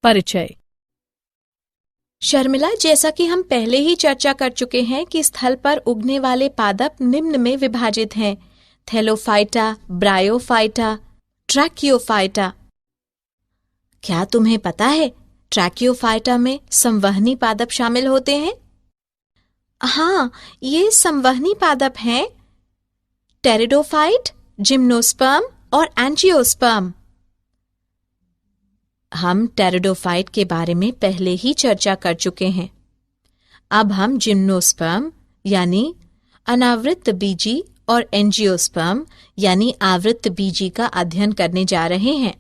परिचय। शर्मिला, जैसा कि हम पहले ही चर्चा कर चुके हैं कि स्थल पर उगने वाले पादप निम्न में विभाजित हैं: थैलोफाइटा, ब्रायोफाइटा, ट्रैकियोफाइटा। क्या तुम्हें पता है ट्रैकियोफाइटा में संवहनी पादप शामिल होते हैं? हाँ, ये संवहनी पादप हैं टेरिडोफाइट, जिम्नोस्पर्म और एंजियोस्पर्म। हम टेरिडोफाइट के बारे में पहले ही चर्चा कर चुके हैं। अब हम जिम्नोस्पर्म यानी अनावृत बीजी और एंजियोस्पर्म यानी आवृत बीजी का अध्ययन करने जा रहे हैं।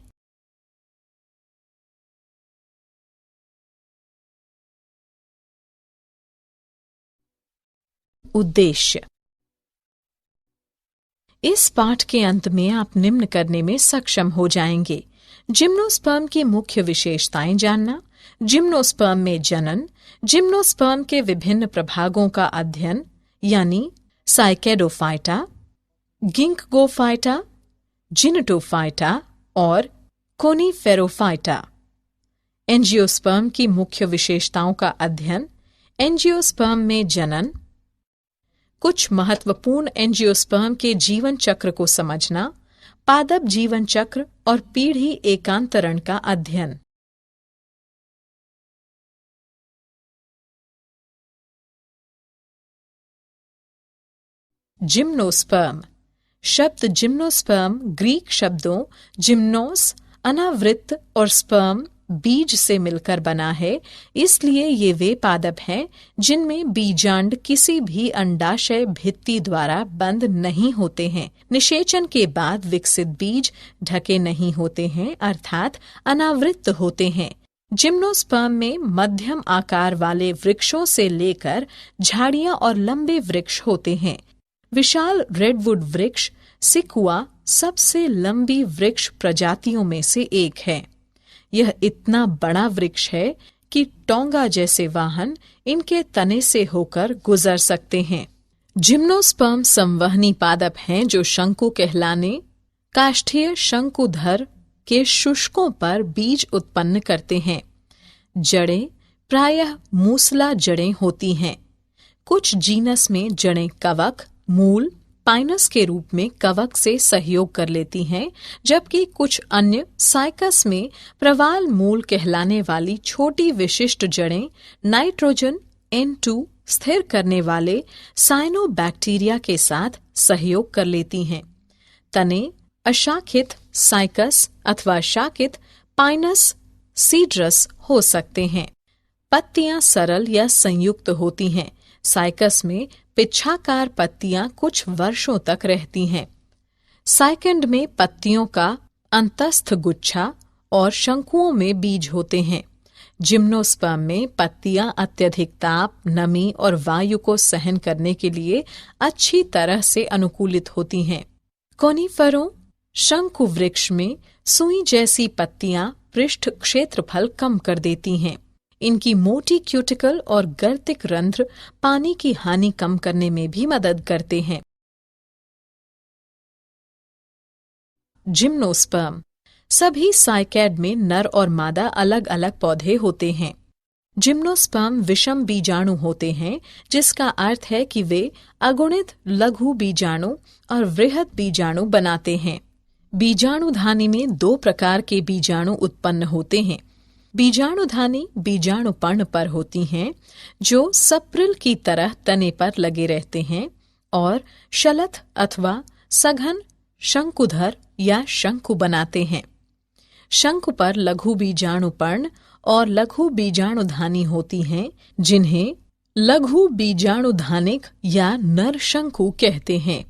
उद्देश्य: इस पाठ के अंत में आप निम्न करने में सक्षम हो जाएंगे: जिम्नोस्पर्म की मुख्य विशेषताएं जानना, जिम्नोस्पर्म में जनन, जिम्नोस्पर्म के विभिन्न प्रभागों का अध्ययन यानी साइकेडोफाइटा, गिंकगोफाइटा, जिनेटोफाइटा और कोनीफेरोफाइटा। एंजियोस्पर्म की मुख्य विशेषताओं का अध्ययन, एंजियोस्पर्म में जनन, कुछ महत्वपूर्ण एंजियोस्पर्म के जीवन चक्र को समझना, पादप जीवन चक्र और पीढ़ी एकांतरण का अध्ययन। जिम्नोस्पर्म। शब्द जिम्नोस्पर्म ग्रीक शब्दों जिम्नोस अनावृत और स्पर्म बीज से मिलकर बना है, इसलिए ये वे पादप हैं जिनमें बीजांड किसी भी अंडाशय भित्ति द्वारा बंद नहीं होते हैं। निषेचन के बाद विकसित बीज ढके नहीं होते हैं, अर्थात अनावृत होते हैं। जिम्नोस्पर्म में मध्यम आकार वाले वृक्षों से लेकर झाड़ियां और लंबे वृक्ष होते हैं। विशाल रेडवुड वृक्ष सिकुआ सबसे लंबी वृक्ष प्रजातियों में से एक है। यह इतना बड़ा वृक्ष है कि टोंगा जैसे वाहन इनके तने से होकर गुजर सकते हैं। जिम्नोस्पर्म संवहनी पादप हैं जो शंकु कहलाने काष्ठीय शंकुधर के शुष्कों पर बीज उत्पन्न करते हैं। जड़ें प्रायः मूसला जड़ें होती हैं। कुछ जीनस में जड़ें कवक, मूल, पाइनस के रूप में कवक से सहयोग कर लेती हैं, जबकि कुछ अन्य साइकस में प्रवाल मूल कहलाने वाली छोटी विशिष्ट जड़ें नाइट्रोजन N2 स्थिर करने वाले साइनोबैक्टीरिया के साथ सहयोग कर लेती हैं। तने अशाखित साइकस अथवा शाखित पाइनस सीड्रस हो सकते हैं। पत्तियां सरल या संयुक्त होती हैं। साइकस में पिच्छाकार पत्तियां कुछ वर्षों तक रहती हैं। साइकंड में पत्तियों का अंतस्थ गुच्छा और शंकुओं में बीज होते हैं। जिम्नोस्पर्म में पत्तियां अत्यधिक ताप, नमी और वायु को सहन करने के लिए अच्छी तरह से अनुकूलित होती हैं। कोनीफरों शंकु वृक्ष में सुई जैसी पत्तियां पृष्ठ क्षेत्रफल कम कर देती हैं। इनकी मोटी क्यूटिकल और गर्तिक रंध्र पानी की हानि कम करने में भी मदद करते हैं। जिम्नोस्पर्म। सभी साइकैड में नर और मादा अलग अलग पौधे होते हैं। जिम्नोस्पर्म विषम बीजाणु होते हैं, जिसका अर्थ है कि वे अगुणित लघु बीजाणु और वृहद बीजाणु बनाते हैं। बीजाणुधानी में दो प्रकार के बीजाणु उत्पन्न होते हैं। बीजाणुधानी बीजाणुपर्ण पर होती हैं, जो सप्रिल की तरह तने पर लगे रहते हैं, और शलथ अथवा सघन शंकुधर या शंकु बनाते हैं। शंकु पर लघु बीजाणुपर्ण और लघु बीजाणुधानी होती हैं, जिन्हें लघु बीजाणुधानिक या नर शंकु कहते हैं।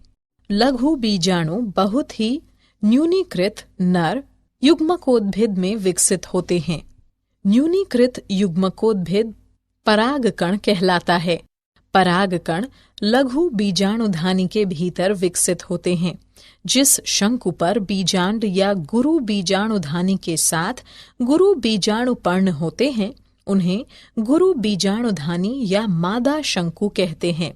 लघु बीजाणु बहुत ही न्यूनीकृत नर युग्मकोद्भिद में विकसित होते हैं। न्यूनीकृत युग्मकोद्भिद परागकण कहलाता है। परागकण लघु बीजाणुधानी के भीतर विकसित होते हैं। जिस शंकु पर बीजांड या गुरु बीजाणुधानी के साथ गुरु बीजाणुपर्ण होते हैं, उन्हें गुरु बीजाणुधानी या मादा शंकु कहते हैं।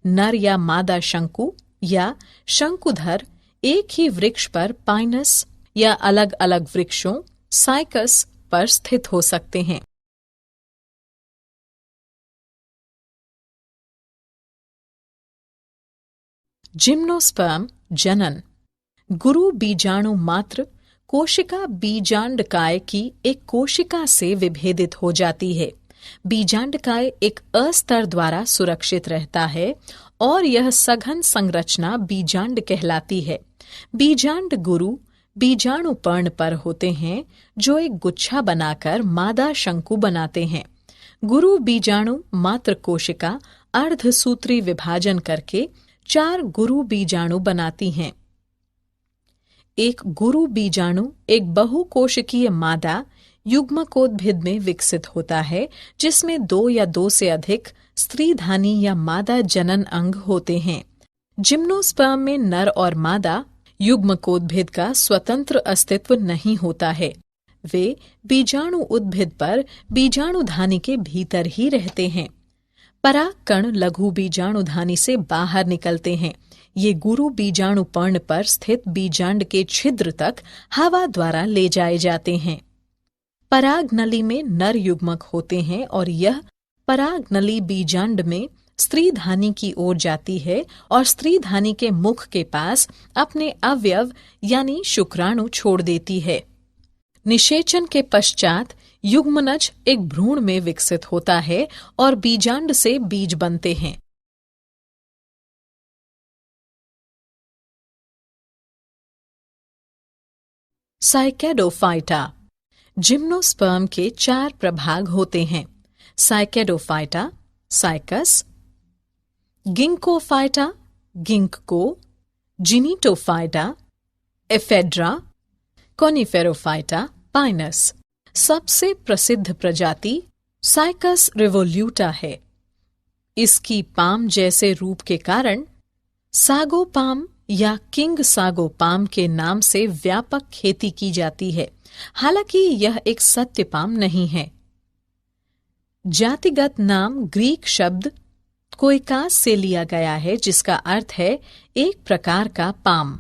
नर या मादा शंकु या शंकुधर एक ही वृक्ष पर पाइनस या अलग अलग वृक्षों साइकस पर स्थित हो सकते हैं। जिम्नोस्पर्म जनन। गुरु बीजाणु मात्र कोशिका बीजांडकाय की एक कोशिका से विभेदित हो जाती है। बीजांडकाय एक अस्तर द्वारा सुरक्षित रहता है और यह सघन संरचना बीजांड कहलाती है। बीजांड गुरु बीजाणु पर्ण पर होते हैं जो एक गुच्छा बनाकर मादा शंकु बनाते हैं। गुरु बीजाणु मात्र कोशिका अर्धसूत्री विभाजन करके 4 गुरु बीजाणु बनाती हैं। एक गुरु बीजाणु एक बहुकोशिकीय मादा युग्मकोद्भिद में विकसित होता है, जिसमें 2 या 2 से अधिक स्त्रीधानी या मादा जनन अंग होते हैं। जिम्नोस्पर्म में नर और मादा युग्मकोद्भिद का स्वतंत्र अस्तित्व नहीं होता है। वे बीजाणु उद्भिद पर बीजाणुधानी के भीतर ही रहते हैं। परागकण लघु बीजाणुधानी से बाहर निकलते हैं। ये गुरु बीजाणु पर्ण पर स्थित बीजांड के छिद्र तक हवा द्वारा ले जाए जाते हैं। पराग नली में नर युग्मक होते हैं और यह पराग नली बीजांड में स्त्रीधानी की ओर जाती है और स्त्रीधानी के मुख के पास अपने अवयव यानी शुक्राणु छोड़ देती है। निषेचन के पश्चात युग्मनज एक भ्रूण में विकसित होता है और बीजांड से बीज बनते हैं। साइकेडोफाइटा। जिम्नोस्पर्म के 4 प्रभाग होते हैं। Cycadophyta, cycas, गिंकोफाइटा, ginkgo, जिनीटोफाइटा, ephedra, कोनिफेरोफाइटा, Pinus. सबसे प्रसिद्ध प्रजाति साइकस रिवोल्यूटा है। इसकी पाम जैसे रूप के कारण सागो पाम या किंग सागो पाम के नाम से व्यापक खेती की जाती है। हालांकि यह एक सत्य पाम नहीं है। जातिगत नाम ग्रीक शब्द कोइकास से लिया गया है, जिसका अर्थ है एक प्रकार का पाम।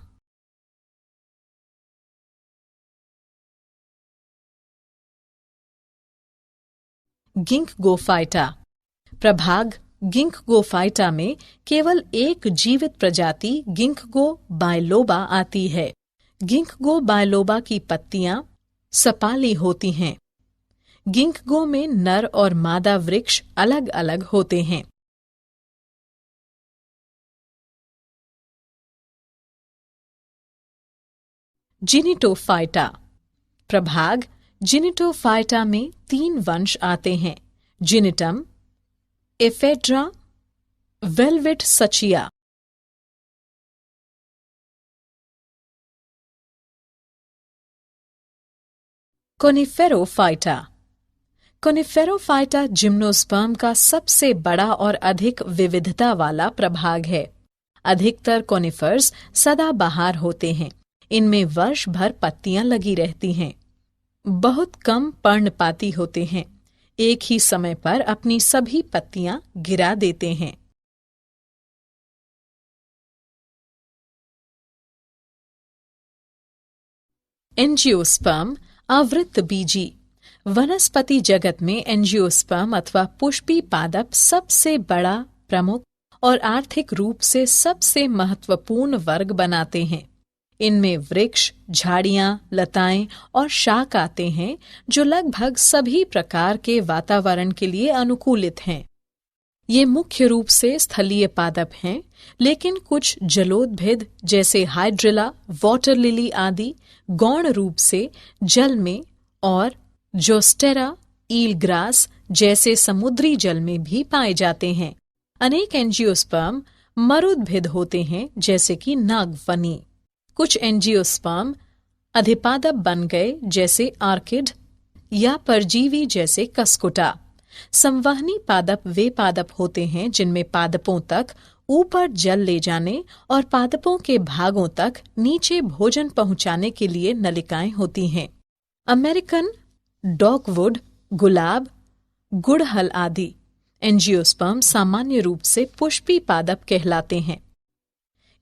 गिंकगोफाइटा। प्रभाग गिंकगोफाइटा में केवल एक जीवित प्रजाति गिंकगो बायलोबा आती है। गिंकगो बायलोबा की पत्तियां सपाली होती हैं। गिंकगो में नर और मादा वृक्ष अलग अलग होते हैं। जिनीटोफाइटा। प्रभाग जिनीटोफाइटा में 3 वंश आते हैं। जिनिटम, एफेड्रा, वेलवेट सचिया। कोनिफेरोफाइटा। कोनिफेरोफाइटा जिम्नोस्पर्म का सबसे बड़ा और अधिक विविधता वाला प्रभाग है। अधिकतर कोनिफर्स सदाबहार होते हैं। इनमें वर्ष भर पत्तियां लगी रहती हैं। बहुत कम पर्णपाती होते हैं। एक ही समय पर अपनी सभी पत्तियां गिरा देते हैं। एंजियोस्पर्म आवृत्त बीजी। वनस्पति जगत में एंजियोस्पर्म अथवा पुष्पी पादप सबसे बड़ा, प्रमुख और आर्थिक रूप से सबसे महत्वपूर्ण वर्ग बनाते हैं। इनमें वृक्ष, झाड़ियां, लताएं और शाक आते हैं, जो लगभग सभी प्रकार के वातावरण के लिए अनुकूलित हैं। ये मुख्य रूप से स्थलीय पादप हैं, लेकिन कुछ जलोद्भिद जैसे हाइड्रिला, वाटर लिली आदि गौण रूप से जल में और जोस्टेरा, ईलग्रास जैसे समुद्री जल में भी पाए जाते हैं। अनेक एंजियोस्पर्म मरुद्भिद होते हैं, जैसे कि नागफनी। कुछ एंजियोस्पर्म अधिपादप बन गए, जैसे आर्किड, या परजीवी जैसे कसकुटा। संवहनी पादप वे पादप होते हैं जिनमें पादपों तक ऊपर जल ले जाने और पादपों के भागों तक नीचे भोजन पहुंचाने के लिए नलिकाएं होती हैं। अमेरिकन डॉगवुड, गुलाब, गुड़हल आदि एंजियोस्पर्म सामान्य रूप से पुष्पी पादप कहलाते हैं।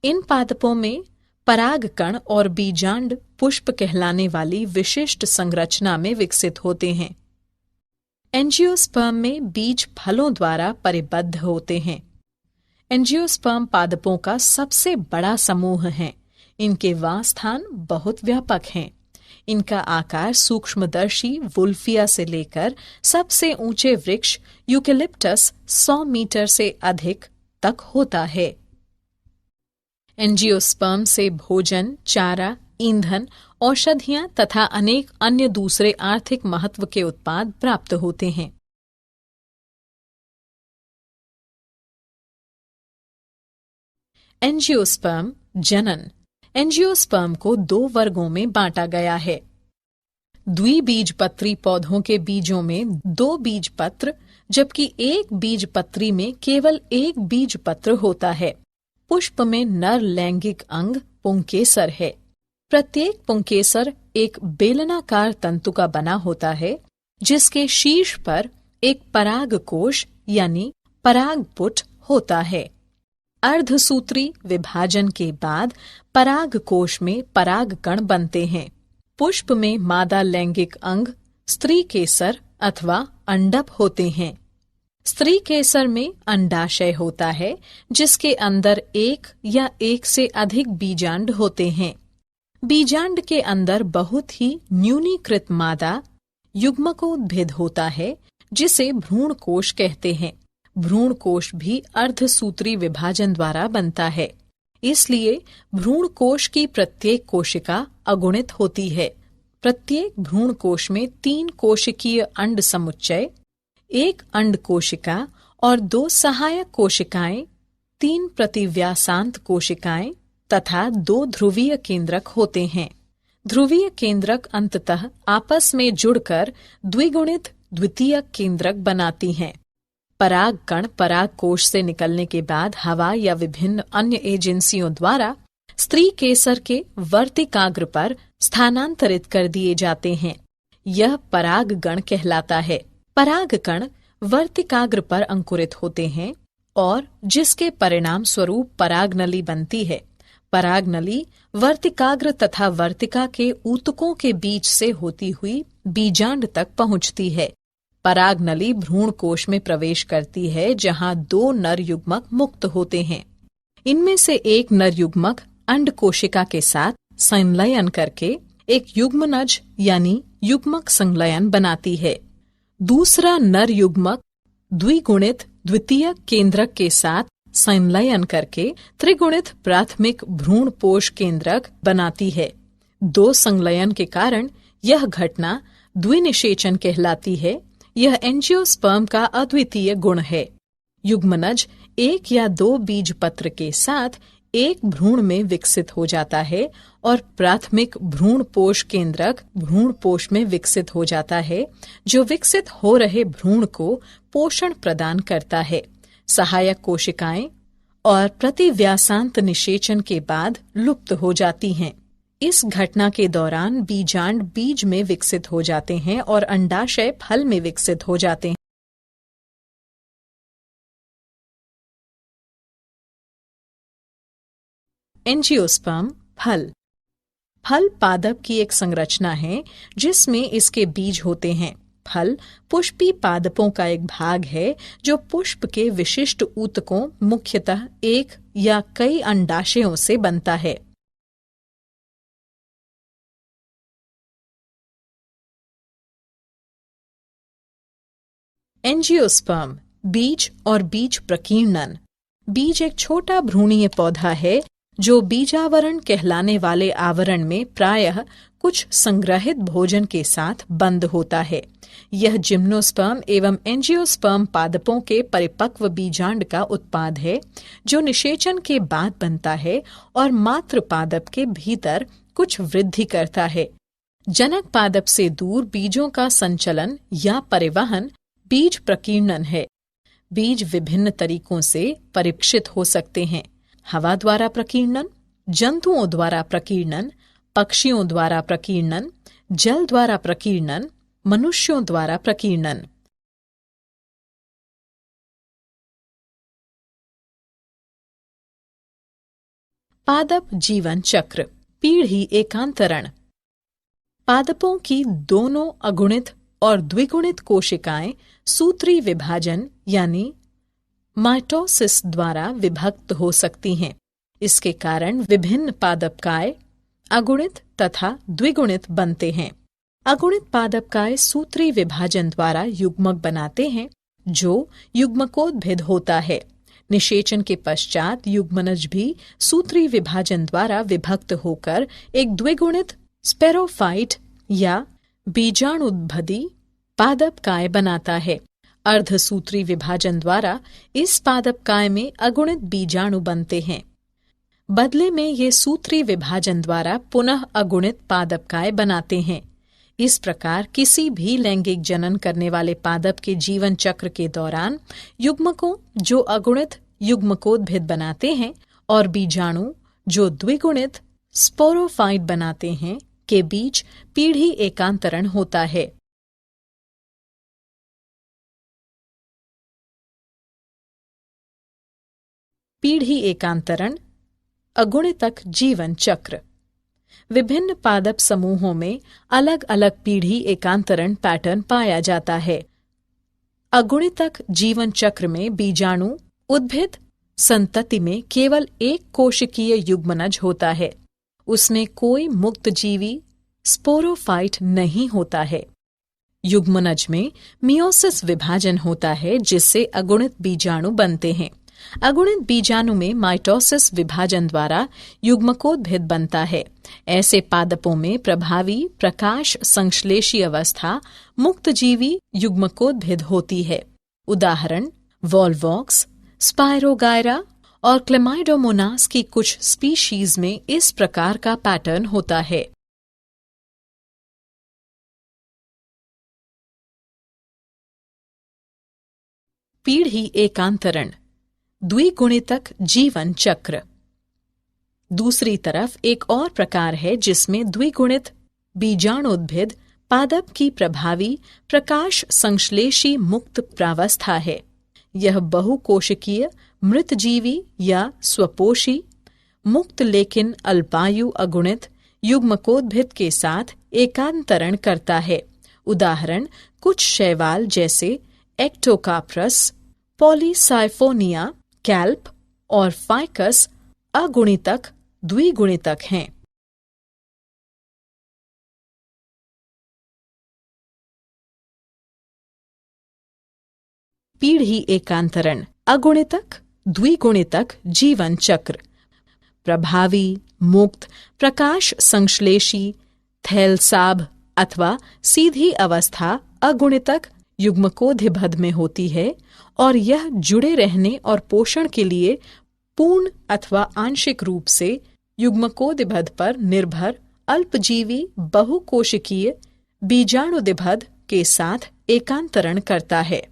इन पादपों में परागकण और बीजांड पुष्प कहलाने वाली विशिष्ट संरचना में विकसित होते हैं। एंजियोस्पर्म में बीज फलों द्वारा परिबद्ध होते हैं। एंजियोस्पर्म पादपों का सबसे बड़ा समूह है। इनके वासस्थान बहुत व्यापक हैं। इनका आकार सूक्ष्मदर्शी वुल्फिया से लेकर सबसे ऊंचे वृक्ष यूकेलिप्टस 100 मीटर से अधिक तक होता है। एंजियोस्पर्म से भोजन, चारा, ईंधन, औषधियां तथा अनेक अन्य दूसरे आर्थिक महत्व के उत्पाद प्राप्त होते हैं। एंजियोस्पर्म जनन। एंजियोस्पर्म को 2 वर्गों में बांटा गया है। द्विबीजपत्री पौधों के बीजों में 2 बीजपत्र, जबकि एक बीजपत्री में केवल एक बीजपत्र होता है। पुष्प में नर लैंगिक अंग पुंकेसर है। प्रत्येक पुंकेसर एक बेलनाकार तंतु का बना होता है, जिसके शीर्ष पर एक परागकोश यानी परागपुट होता है। अर्धसूत्री विभाजन के बाद परागकोश में परागकण बनते हैं। पुष्प में मादा लैंगिक अंग स्त्री केसर अथवा अंडप होते हैं। स्त्री केसर में अंडाशय होता है, जिसके अंदर एक या एक से अधिक बीजांड होते हैं। बीजांड के अंदर बहुत ही न्यूनीकृत मादा युग्मकोद्भिद होता है, जिसे भ्रूण कोश कहते हैं। भ्रूण कोश भी अर्धसूत्री विभाजन द्वारा बनता है। इसलिए भ्रूण कोश की प्रत्येक कोशिका अगुणित होती है। प्रत्येक भ्रूण कोश में 3 कोशिकीय अंड समुच्चय, 1 अंड कोशिका और 2 सहायक कोशिकाएं, 3 प्रतिव्यासांत कोशिकाएं तथा 2 ध्रुवीय केंद्रक होते हैं। ध्रुवीय केंद्रक अंततः आपस में जुड़कर द्विगुणित द्वितीयक केंद्रक बनाती हैं। परागकण परागकोश से निकलने के बाद हवा या विभिन्न अन्य एजेंसियों द्वारा स्त्री केसर के वर्तिकाग्र पर स्थानांतरित कर दिए जाते हैं। यह परागगण कहलाता है। परागकण वर्तिकाग्र पर अंकुरित होते हैं और जिसके परिणाम स्वरूप परागनली बनती है। परागनली वर्तिकाग्र तथा वर्तिका के ऊतकों के बीच से होती हुई बीजांड तक पहुंचती है। परागनली भ्रूण कोश में प्रवेश करती है, जहां 2 नर युग्मक मुक्त होते हैं। इनमें से एक नर युग्मक अंड कोशिका के साथ संलयन करके एक युग्मनज यानी युग्मक संलयन बनाती है। दूसरा नर युग्मक द्विगुणित द्वितीयक केंद्रक के साथ संलयन करके त्रिगुणित प्राथमिक भ्रूण पोष केंद्रक बनाती है। 2 संलयन के कारण यह घटना द्विनिषेचन कहलाती है। यह एंजियोस्पर्म का अद्वितीय गुण है। युग्मनज 1 या 2 बीजपत्र के साथ एक भ्रूण में विकसित हो जाता है और प्राथमिक भ्रूण पोष केंद्रक भ्रूण पोष में विकसित हो जाता है, जो विकसित हो रहे भ्रूण को पोषण प्रदान करता है। सहायक कोशिकाएं और प्रतिव्यासांत निषेचन के बाद लुप्त हो जाती हैं। इस घटना के दौरान बीजांड बीज में विकसित हो जाते हैं और अंडाशय फल में विकसित हो जाते हैं। एंजियोस्पर्म फल। फल पादप की एक संरचना है जिसमें इसके बीज होते हैं। फल पुष्पी पादपों का एक भाग है जो पुष्प के विशिष्ट ऊतकों, मुख्यतः एक या कई अंडाशयों से बनता है। एंजियोस्पर्म बीज और बीज प्रकीर्णन। बीज एक छोटा भ्रूणीय पौधा है जो बीजावरण कहलाने वाले आवरण में प्रायः कुछ संग्रहित भोजन के साथ बंद होता है। यह जिम्नोस्पर्म एवं एंजियोस्पर्म पादपों के परिपक्व बीजांड का उत्पाद है, जो निषेचन के बाद बनता है और मात्र पादप के भीतर कुछ वृद्धि करता है। जनक पादप से दूर बीजों का संचलन या परिवहन बीज प्रकीर्णन है। बीज विभिन्न तरीकों से परीक्षित हो सकते हैं। हवा द्वारा प्रकीर्णन, जंतुओं द्वारा प्रकीर्णन, पक्षियों द्वारा प्रकीर्णन, जल द्वारा प्रकीर्णन, मनुष्यों द्वारा प्रकीर्णन। पादप जीवन चक्र। पीढ़ी एकांतरण। पादपों की दोनों अगुणित और द्विगुणित कोशिकाएं सूत्री विभाजन यानी माइटोसिस द्वारा विभक्त हो सकती हैं। इसके कारण विभिन्न पादपकाय अगुणित तथा द्विगुणित बनते हैं। अगुणित पादपकाय सूत्री विभाजन द्वारा युग्मक बनाते हैं जो युग्मकोद्भिद होता है। निषेचन के पश्चात युग्मनज भी सूत्री विभाजन द्वारा विभक्त होकर एक द्विगुणित स्पेरोफाइट या बीजाणुद्भदी पादपकाय बनाता है। अर्धसूत्री विभाजन द्वारा इस पादपकाय में अगुणित बीजाणु बनते हैं। बदले में ये सूत्री विभाजन द्वारा पुनः अगुणित पादपकाय बनाते हैं। इस प्रकार किसी भी लैंगिक जनन करने वाले पादप के जीवन चक्र के दौरान युग्मकों जो अगुणित युग्मकोद्भिद बनाते हैं और बीजाणु जो द्विगुणित स्पोरोफाइट बनाते हैं के बीच पीढ़ी एकांतरण होता है। पीढ़ी एकांतरण अगुणितक जीवन चक्र। विभिन्न पादप समूहों में अलग अलग पीढ़ी एकांतरण पैटर्न पाया जाता है। अगुणितक जीवन चक्र में बीजाणु उद्भिद संतति में केवल एक कोशिकीय युग्मनज होता है। उसमें कोई मुक्त जीवी स्पोरोफाइट नहीं होता है। युग्मनज में मियोसिस विभाजन होता है जिससे अगुणित बीजाणु बनते हैं। अगुणित बीजाणु में माइटोसिस विभाजन द्वारा युग्मकोद्भिद बनता है। ऐसे पादपों में प्रभावी प्रकाश संश्लेषी अवस्था मुक्तजीवी युग्मकोद्भिद होती है। उदाहरण वॉल्वॉक्स, स्पायरोगायरा और क्लेमाइडोमोनास की कुछ स्पीशीज में इस प्रकार का पैटर्न होता है। पीढ़ी एकांतरण द्विगुणितक जीवन चक्र। दूसरी तरफ एक और प्रकार है जिसमें द्विगुणित बीजाणुद्भिद पादप की प्रभावी प्रकाश संश्लेषी मुक्त प्रावस्था है। यह बहुकोशिकीय मृतजीवी या स्वपोषी मुक्त लेकिन अल्पायु अगुणित युग्मकोद्भिद के साथ एकांतरण करता है। उदाहरण कुछ शैवाल जैसे एक्टोकाप्रस, पॉलीसाइफोनिया, कैल्प और फाइकस अगुणितक द्विगुणितक हैं। पीढ़ी एकांतरण अगुणितक द्विगुणितक जीवन चक्र। प्रभावी मुक्त प्रकाश संश्लेषी थैलसाब अथवा सीधी अवस्था अगुणितक युग्मकोद्भिद में होती है और यह जुड़े रहने और पोषण के लिए पूर्ण अथवा आंशिक रूप से युग्मकोद्भिद पर निर्भर अल्पजीवी बहुकोशिकीय बीजाणुद्भिद के साथ एकांतरण करता है।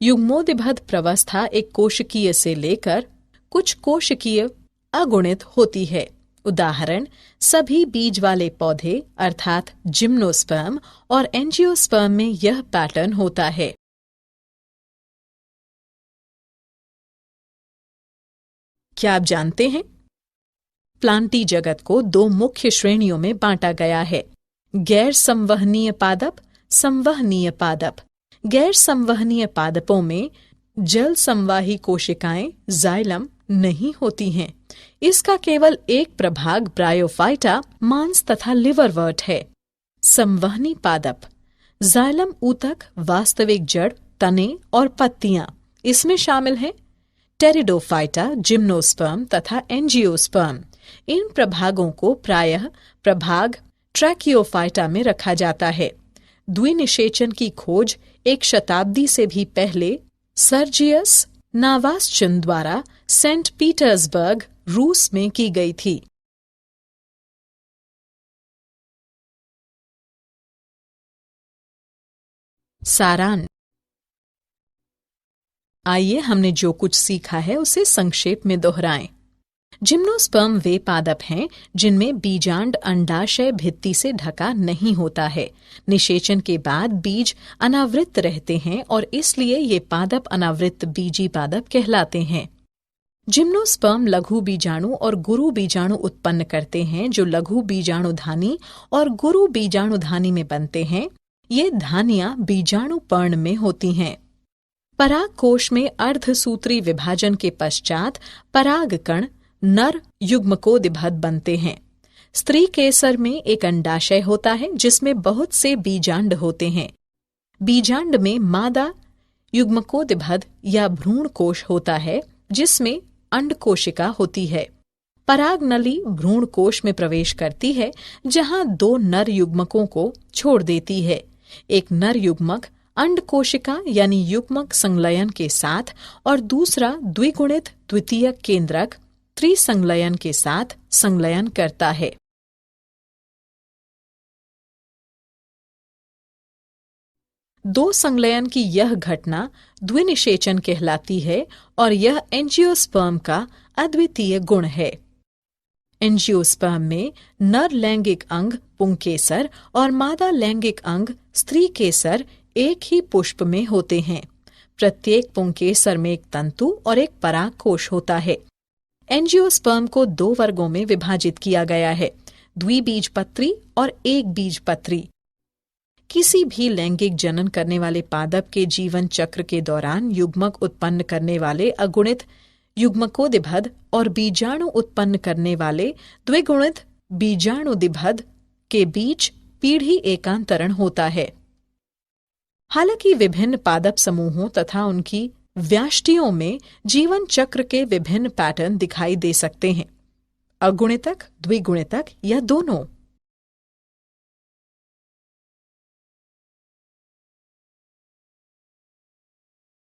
युग्मोद्भिद प्रवस्था एक कोशिकीय से लेकर कुछ कोशिकीय अगुणित होती है। उदाहरण सभी बीज वाले पौधे अर्थात जिम्नोस्पर्म और एंजियोस्पर्म में यह पैटर्न होता है। क्या आप जानते हैं? प्लांटी जगत को दो मुख्य श्रेणियों में बांटा गया है, गैर संवहनीय पादप, संवहनीय पादप। गैर संवहनीय पादपों में जल संवाही कोशिकाएं जाइलम नहीं होती हैं। इसका केवल एक प्रभाग ब्रायोफाइटा मांस तथा लिवरवर्ट है। संवहनी पादप जाइलम ऊतक, वास्तविक जड़, तने और पत्तियां इसमें शामिल हैं। टेरिडोफाइटा, जिम्नोस्पर्म तथा एंजियोस्पर्म। इन प्रभागों को प्रायः प्रभाग ट्रैकियोफाइटा में रखा जाता है। द्विनिषेचन की खोज एक शताब्दी से भी पहले सर्जियस नावास्चन द्वारा सेंट पीटर्सबर्ग, रूस में की गई थी। सारांश। आइए हमने जो कुछ सीखा है उसे संक्षेप में दोहराएं। जिम्नोस्पर्म वे पादप हैं जिनमें बीजांड अंडाशय भित्ति से ढका नहीं होता है। निषेचन के बाद बीज अनावृत रहते हैं और इसलिए ये पादप अनावृत बीजी पादप कहलाते हैं। जिम्नोस्पर्म लघु बीजाणु और गुरु बीजाणु उत्पन्न करते हैं जो लघु बीजाणुधानी और गुरु बीजाणुधानी में बनते हैं। ये धानियां बीजाणु पर्ण में होती हैं। पराग कोश में अर्धसूत्री विभाजन के पश्चात पराग कण नर युग्मकोदिभद बनते हैं। स्त्री केसर में एक अंडाशय होता है जिसमें बहुत से बीजांड होते हैं। बीजांड में मादा युग्मकोदिभद या भ्रूण कोश होता है जिसमें अंड कोशिका होती है। पराग नली भ्रूण कोश में प्रवेश करती है जहां 2 नर युग्मकों को छोड़ देती है। एक नर युग्मक अंड कोशिका यानी युग्मक संलयन के साथ और दूसरा द्विगुणित द्वितीयक केंद्रक त्रिसंलयन के साथ संलयन करता है। दो संलयन की यह घटना द्विनिषेचन कहलाती है और यह एंजियोस्पर्म का अद्वितीय गुण है। एंजियोस्पर्म में नर लैंगिक अंग पुंकेसर और मादा लैंगिक अंग स्त्री केसर एक ही पुष्प में होते हैं। प्रत्येक पुंकेसर में एक तंतु और एक पराग कोश होता है। एंजियोस्पर्म को 2 वर्गों में विभाजित किया गया है, द्विबीजपत्री और एक बीजपत्री। किसी भी लैंगिक जनन करने वाले पादप के जीवन चक्र के दौरान युग्मक उत्पन्न करने वाले अगुणित युग्मकोदिभद और बीजाणु उत्पन्न करने वाले द्विगुणित बीजाणुदिभद के बीच पीढ़ी एकांतरण होता है। हालांकि विभिन्न पादप समूहों तथा उनकी व्याष्टियों में जीवन चक्र के विभिन्न पैटर्न दिखाई दे सकते हैं, अगुणितक, द्विगुणितक या दोनों।